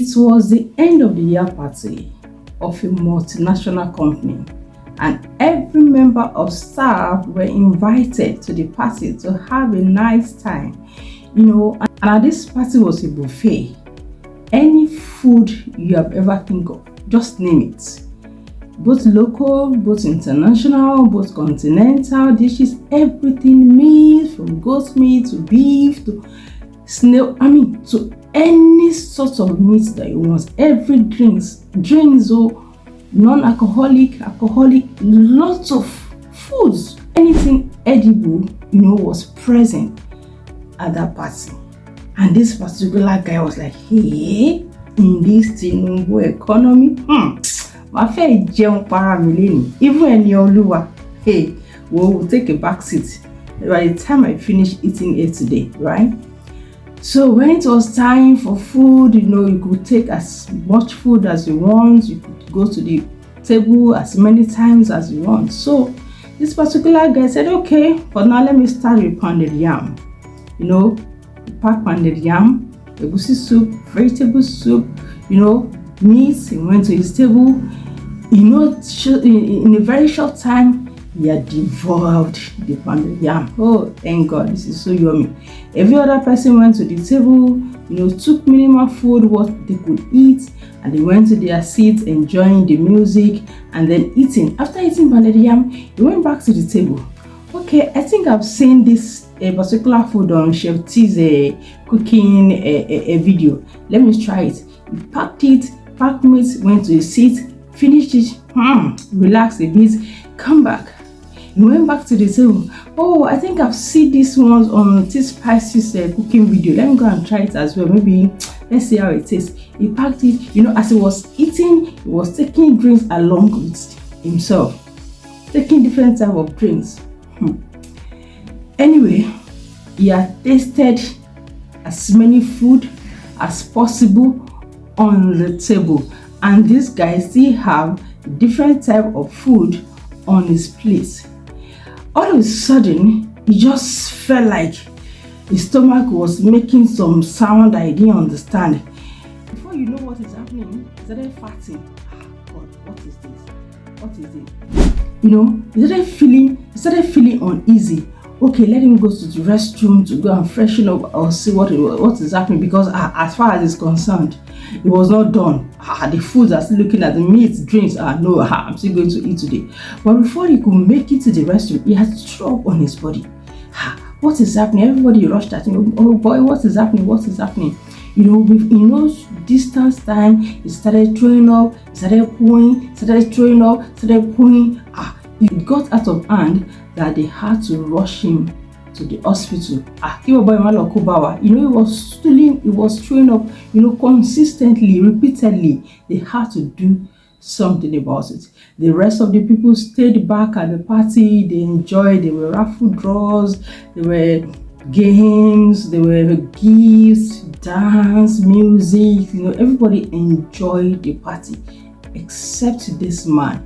It was the end of the year party of a multinational company, and every member of staff were invited to the party to have a nice time. And this party was a buffet. Any food you have ever think of, just name it. Both local, both international, both continental dishes, everything, meat from goat meat to beef to snail, to any sort of meat that you want. Every drinks, non-alcoholic, alcoholic, lots of foods, anything edible, was present at that party. And this particular guy was like, hey, in this Tinubu economy, my fair jẹun para mi leni. Even any Oluwa, hey, we'll take a back seat by the time I finish eating it today, right? So when it was time for food, you could take as much food as you want. You could go to the table as many times as you want. So this particular guy said, okay, for now, let me start with pounded yam. Pack pounded yam, egusi soup, vegetable soup, meat. He went to his table. In a very short time, he had devoured the pounded yam. Oh, thank God, this is so yummy. Every other person went to the table, took minimal food, what they could eat, and they went to their seats, enjoying the music, and then eating. After eating pounded yam, he went back to the table. Okay, I think I've seen this particular food on Chef T's cooking video. Let me try it. He packed meat, went to his seat, finished it, relaxed a bit, come back. He went back to the table. Oh, I think I've seen these ones on T Spice's cooking video. Let me go and try it as well. Maybe let's see how it tastes. He packed it. As he was eating, he was taking drinks along with himself, taking different type of drinks. Anyway, he had tasted as many food as possible on the table, and this guy still have different type of food on his plate. All of a sudden, he just felt like his stomach was making some sound that he didn't understand. Before you know what is happening, he started farting. God, what is this? What is it? He started feeling uneasy. Okay, let him go to the restroom to go and freshen up or see what is happening, because as far as he's concerned, it was not done. The foods are still looking at the meat, drinks. No, I'm still going to eat today. But before he could make it to the restroom, he had to throw up on his body. What is happening? Everybody rushed at him. Oh boy, what is happening? What is happening? With distance time, he started throwing up, started pooing, started throwing up, started pooing. It got out of hand that they had to rush him to the hospital. He was stealing, he was throwing up, consistently, repeatedly. They had to do something about it. The rest of the people stayed back at the party. They enjoyed. There were raffle draws, there were games, there were gifts, dance, music. Everybody enjoyed the party except this man,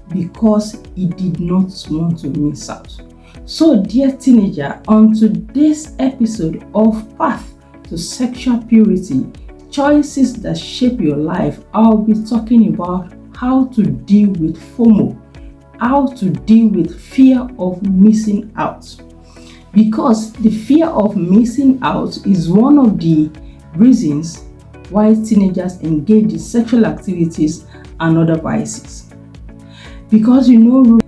because he did not want to miss out. So, dear teenager, on today's episode of Path to Sexual Purity, Choices That Shape Your Life, I'll be talking about how to deal with FOMO, how to deal with fear of missing out. Because the fear of missing out is one of the reasons why teenagers engage in sexual activities and other vices. Because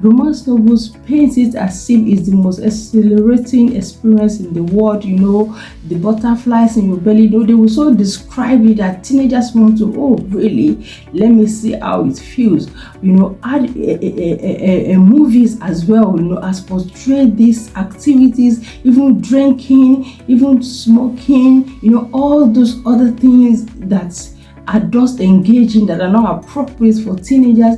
romance novels paint it as if it's the most exhilarating experience in the world. The butterflies in your belly. They will so describe it that teenagers want to, oh really, let me see how it feels. Add movies as well, as portray these activities, even drinking, even smoking, all those other things that are just engaging, that are not appropriate for teenagers.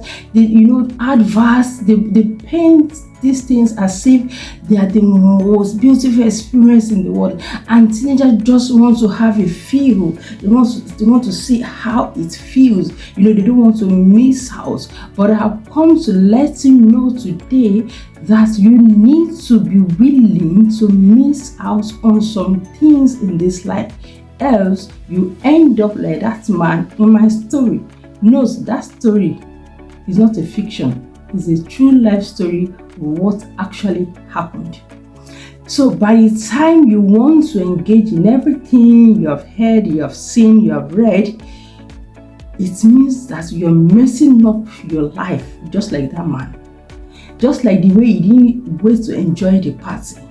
Adverts, they paint these things as if they are the most beautiful experience in the world, and teenagers just want to have a feel. They want to see how it feels. They don't want to miss out. But I have come to let you know today that you need to be willing to miss out on some things in this life else you end up like that man in my story. Knows that story is not a fiction, it's a true life story of what actually happened. So by the time you want to engage in everything you have heard, you have seen, you have read, it means that you're messing up your life just like that man. Just like the way he didn't wait to enjoy the party.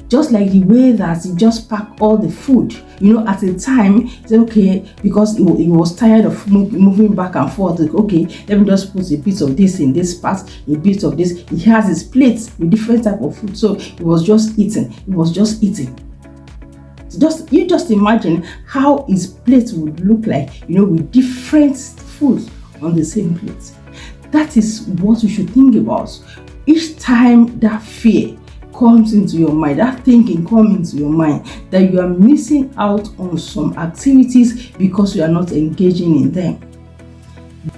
Just like the way that he just packed all the food. At the time, he said, okay, because he was tired of moving back and forth. Like, okay, let me just put a bit of this in this part, a bit of this. He has his plates with different type of food. So he was just eating. You just imagine how his plate would look like, with different foods on the same plate. That is what you should think about. Each time that fear comes into your mind, that thinking comes into your mind, that you are missing out on some activities because you are not engaging in them.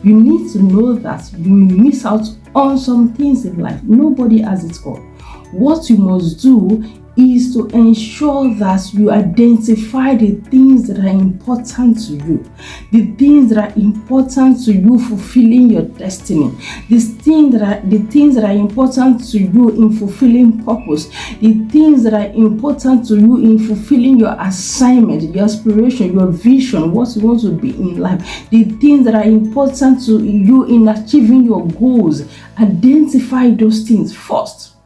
You need to know that you will miss out on some things in life. Nobody has it all. What you must do is to ensure that you identify the things that are important to you, the things that are important to you fulfilling your destiny, the things that are important to you in fulfilling purpose, the things that are important to you in fulfilling your assignment, your aspiration, your vision, what you want to be in life, the things that are important to you in achieving your goals. Identify those things first.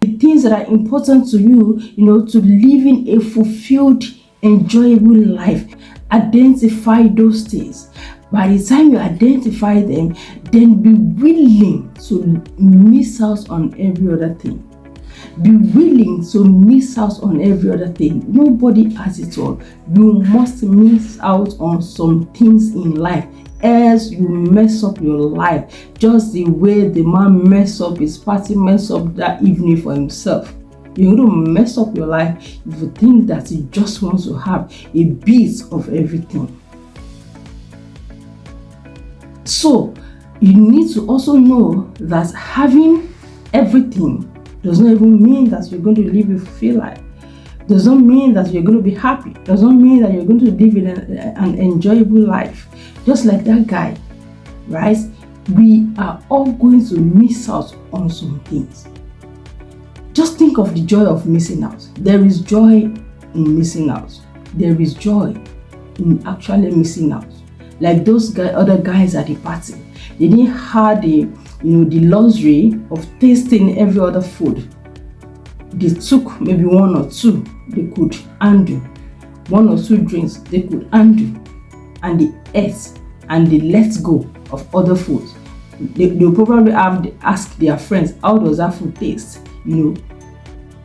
The things that are important to you, to living a fulfilled, enjoyable life. Identify those things. By the time you identify them, then be willing to miss out on every other thing. Be willing to miss out on every other thing. Nobody has it all. You must miss out on some things in life, else you mess up your life, just the way the man messed up his party, messed up that evening for himself. You're going to mess up your life if you think that you just want to have a bit of everything. So you need to also know that having everything does not even mean that you're going to live a fulfilled life. Does not mean that you're going to be happy. Does not mean that you're going to live in an enjoyable life. Just like that guy, right? We are all going to miss out on some things. Just think of the joy of missing out. There is joy in missing out. There is joy in actually missing out. Like those other guys at the party, they didn't have the luxury of tasting every other food. They took maybe one or two they could handle, one or two drinks they could handle, and they ate and they let go of other foods. They'll probably have to ask their friends, how does that food taste?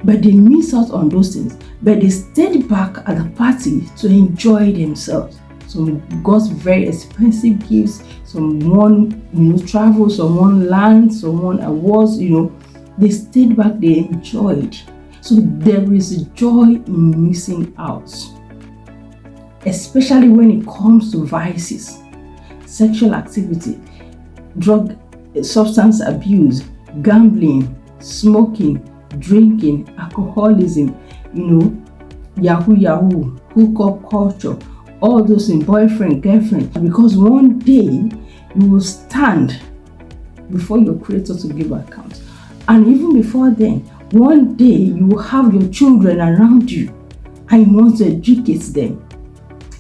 But they miss out on those things. But they stayed back at the party to enjoy themselves. Some got very expensive gifts, someone traveled, someone landed, someone awards, they stayed back, they enjoyed. So there is joy in missing out, especially when it comes to vices, sexual activity, drug, substance abuse, gambling, smoking, drinking, alcoholism, yahoo, hookup culture, all those in boyfriend, girlfriend. Because one day you will stand before your creator to give account. And even before then, one day you will have your children around you and you want to educate them.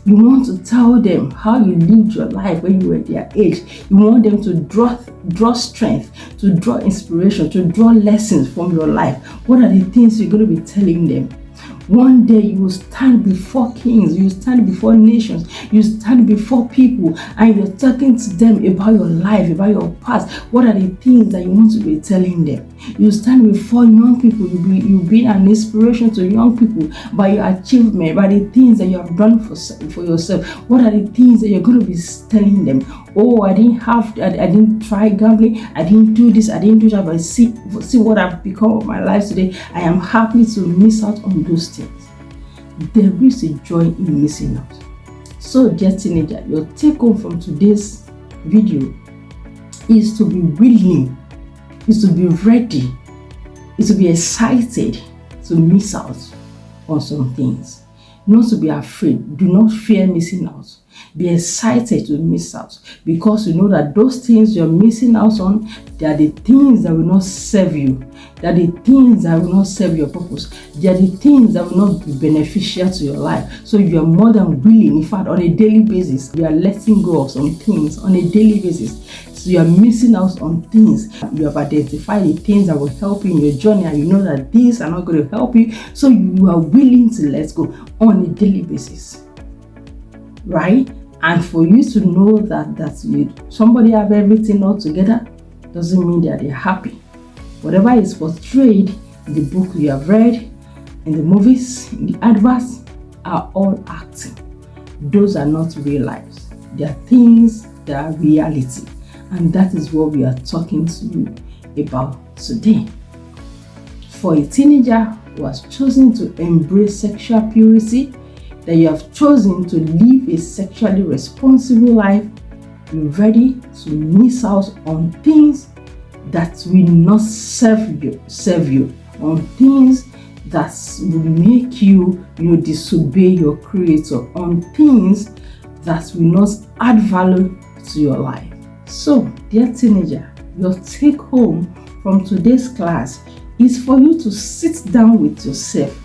You want to tell them how you lived your life when you were their age. You want them to draw strength, to draw inspiration, to draw lessons from your life. What are the things you're going to be telling them? One day you will stand before kings, you will stand before nations, you will stand before people, and you're talking to them about your life, about your past. What are the things that you want to be telling them? You stand before young people, you'll be an inspiration to young people by your achievement, by the things that you have done for yourself. What are the things that you're going to be telling them? Oh, I didn't try gambling, I didn't do this, I didn't do that, but see what I've become of my life today. I am happy to miss out on those things. There is a joy in missing out. So, dear teenager, your take home from today's video is to be willing, is to be ready, is to be excited to miss out on some things. not to be afraid. Do not fear missing out. Be excited to miss out, because you know that those things you're missing out on, they are the things that will not serve you. They are the things that will not serve your purpose. They are the things that will not be beneficial to your life. So you are more than willing, in fact, on a daily basis, you are letting go of some things on a daily basis. So you are missing out on things. You have identified the things that will help you in your journey, and you know that these are not going to help you. So you are willing to let go on a daily basis, right? And for you to know that somebody have everything all together doesn't mean that they're happy. Whatever is portrayed in the book you have read, in the movies, in the adverts, are all acting. Those are not real lives. They are things that are reality. And that is what we are talking to you about today. For a teenager who has chosen to embrace sexual purity, that you have chosen to live a sexually responsible life, be ready to miss out on things that will not serve you, on things that will make you, disobey your creator, on things that will not add value to your life. So, dear teenager, your take home from today's class is for you to sit down with yourself.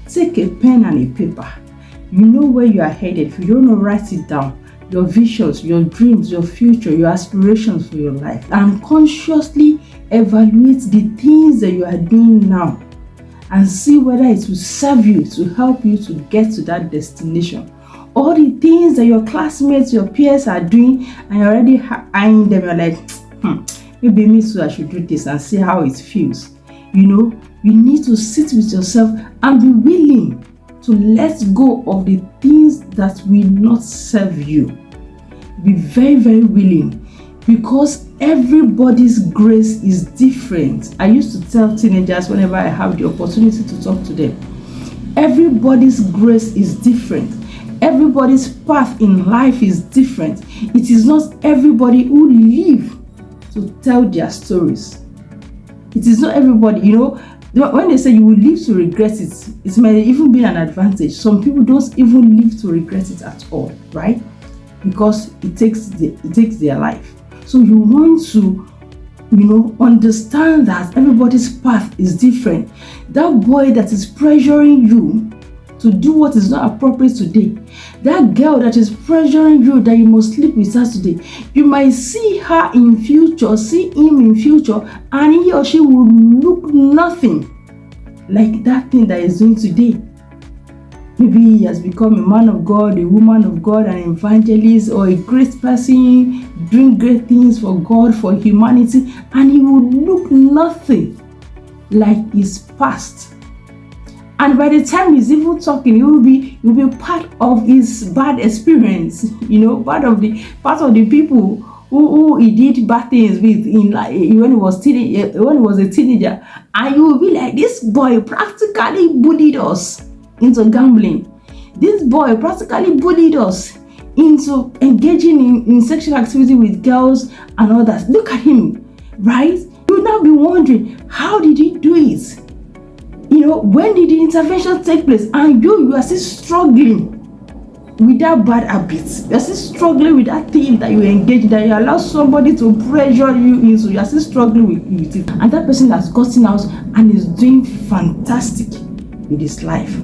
Take a pen and a paper. You know where you are headed. If you don't know, write it down. Your visions, your dreams, your future, your aspirations for your life. And consciously evaluate the things that you are doing now and see whether it will serve you to help you to get to that destination. All the things that your classmates, your peers are doing, and you're already eyeing them, you're like, maybe me too, I should do this and see how it feels. You need to sit with yourself and be willing to let go of the things that will not serve you. Be very, very willing, because everybody's grace is different. I used to tell teenagers whenever I have the opportunity to talk to them, everybody's grace is different. Everybody's path in life is different. It is not everybody who live to tell their stories. It is not everybody, when they say you will live to regret it, it may even be an advantage. Some people don't even live to regret it at all, right? Because it takes their life. So you want to, understand that everybody's path is different. That boy that is pressuring you to do what is not appropriate today, that girl that is pressuring you that you must sleep with her today, you might see her in future, see him in future, and he or she will look nothing like that thing that is doing today. Maybe he has become a man of God, a woman of God, an evangelist, or a great person doing great things for God, for humanity, and he will look nothing like his past. And by the time he's even talking, you'll be part of his bad experience. Part of the people who he did bad things with when he was a teenager. And you will be like, this boy practically bullied us into gambling. This boy practically bullied us into engaging in sexual activity with girls and others. Look at him, right? You'll now be wondering, how did he do it? When did the intervention take place? And you are still struggling with that bad habit. You are still struggling with that thing that you engage, that you allow somebody to pressure you into. You are still struggling with it. And that person has gotten out and is doing fantastic with his life.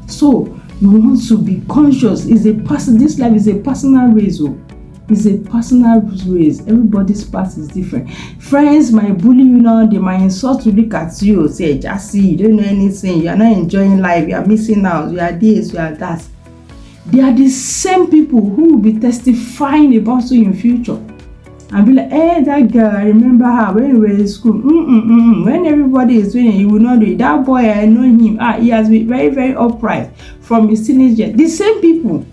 So you want to be conscious. This life is a personal race. It's a personal race. Everybody's path is different. Friends might bully you now. They might insult to look at you. Say, just see, you don't know anything. You are not enjoying life. You are missing out. You are this, you are that. They are the same people who will be testifying about you in future. And be like, hey, that girl, I remember her when we were in school. When everybody is doing it, you will not do it. That boy, I know him. He has been very, very upright from his teenager. The same people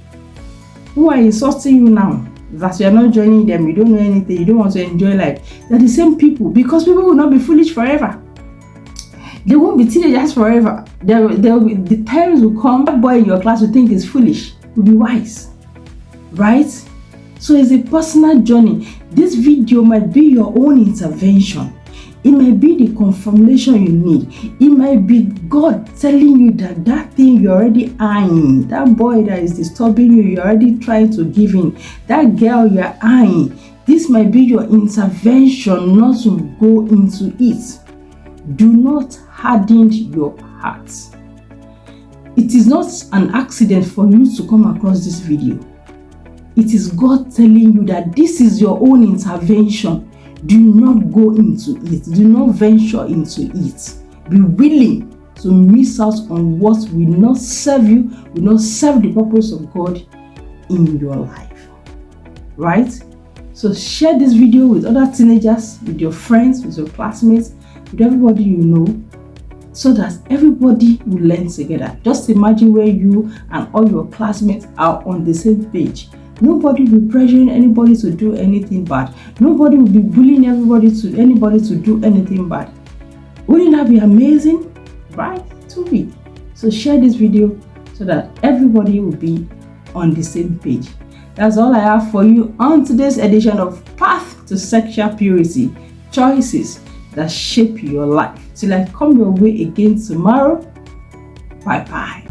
who are insulting you now, that you are not joining them, you don't know anything, you don't want to enjoy life. They're the same people, because people will not be foolish forever. They won't be teenagers forever. The times will come, that boy in your class will think is foolish, will be wise, right? So it's a personal journey. This video might be your own intervention It might be the confirmation you need. It might be God telling you that that thing you're already eyeing, that boy that is disturbing you, you're already trying to give in, that girl you're eyeing, this might be your intervention not to go into it. Do not harden your heart. It is not an accident for you to come across this video. It is God telling you that this is your own intervention. Do not go into it. Do not venture into it. Be willing to miss out on what will not serve you, will not serve the purpose of God in your life. Right? So share this video with other teenagers, with your friends, with your classmates, with everybody you know, so that everybody will learn together. Just imagine where you and all your classmates are on the same page. Nobody will be pressuring anybody to do anything bad. Nobody will be bullying anybody to do anything bad. Wouldn't that be amazing? Right? To be. So share this video so that everybody will be on the same page. That's all I have for you on today's edition of Path to Sexual Purity, choices that shape your life. Till I come your way again tomorrow. Bye bye.